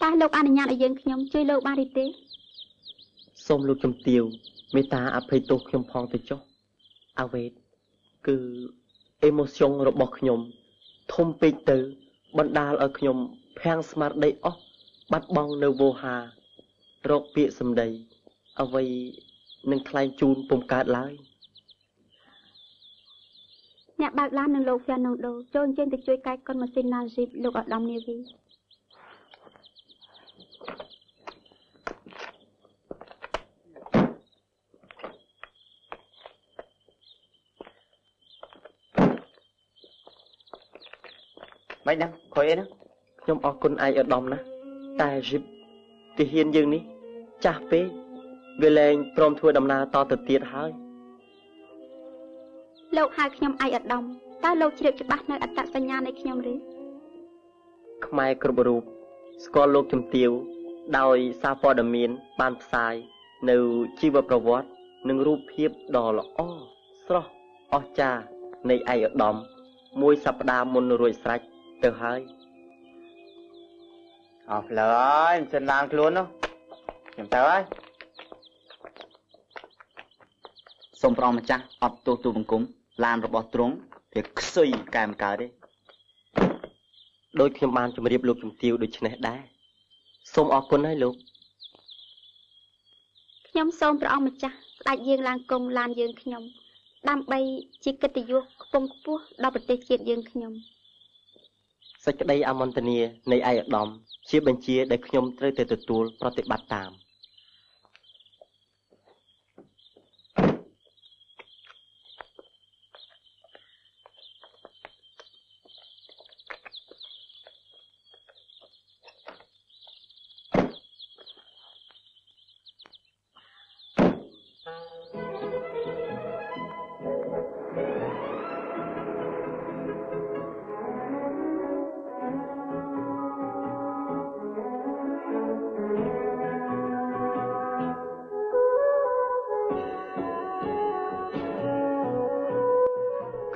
តែលោកអនុញ្ញាតឲ្យយើងខ្ញុំជួយលោកបានទេសូមលោកជំទាវមេត្តាអភ័យទោសខ្ញុំផងទៅចុះអ្វីគឺអេម៉ូសង់របស់ខ្ញុំធំពេកទៅបណ្ដាលឲ្យខ្ញុំភាំងស្មារតីអស់បាត់បង់នៅវោហារកពាក្យសម្ដីអ្វីនឹងថ្លែងជូនពុំកើតឡើយអ្នកបើកឡាននឹងលោកហ្វ្យាណូដូចូលចេញទៅជួយកែកុនម៉ាស៊ីនណាស៊ីបលោកឧត្តមនាវីមិនដឹងខ້ອຍអីហ្នឹងខ្ញុំអរគុណឯកឧត្តមណាស់តែស៊ីបទាហានយើងនេះចាស់ពេកវាលែងព្រមធ្វើដំណើរតទៅទៀតហើយលោកហៅខ្ញុំឯកឧត្តមតើលោកជ្រាបច្បាស់នៅអត្តសញ្ញាណនៃខ្ញុំឬខ្មែរគ្រប់រូបស្គាល់លោកជំទាវដោយសារព័ត៌មានបានផ្សាយនៅជីវប្រវត្តិនិងរូបភាពដ៏ល្អស្រស់អស្ចារ្យនៃឯកឧត្តមមួយសប្តាហ៍មុនរួចស្រេចទៅហើយអស់ផ្លូវហើយមិនសិនឡើងខ្លួននោះខ្ញុំទៅហើយសូមប្រងម្ចាស់អត់ទោសទូបង្គំឡានរបស់ទ្រង់វាខ្សុយកែមកើតទេដោយខ្ញុំបានជម្រាបលោកជំទាវដូច្នេះដែរសូមអរគុណហើយលោកខ្ញុំសូមព្រះអង្គម្ចាស់ស្ដេចយើងឡើងគង់ឡានយើងខ្ញុំដើម្បីជាកិត្តិយសខ្ពង់ខ្ពស់ដល់ប្រទេសជាតិយើងខ្ញុំសេចក្តីអមន្តនានៃឯកឧត្តមជាបញ្ជាដែលខ្ញុំត្រូវតែទទួលប្រតិបត្តិតាម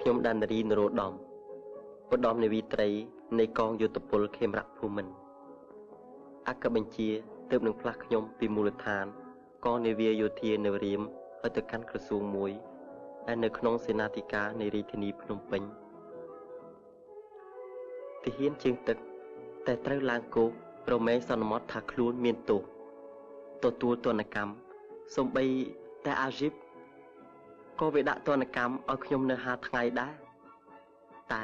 ខ្ញុំដានរីនរោត្តមឧត្តមនាវីត្រីនៃកងយោធពលខេមរៈភូមិន្ទអគ្គបញ្ជាទើបនឹងផ្លាស់ខ្ញុំពីមូលដ្ឋានកងនាវាយោធានៅរៀមឲ្យទៅកាន់ក្រសួងមួយដែលនៅក្នុងសេនាធិការនៃរាជធានីភ្នំពេញទាហានជើងទឹកតែត្រូវឡើងគោកប្រមេសន្មតថាខ្លួនមានទោសទទួលទណ្ឌកម្មសូម្បីតែអាជីបក៏វាដាក់ទណ្ឌកម្មឲ្យខ្ញុំនៅ5ថ្ងៃដែរតែ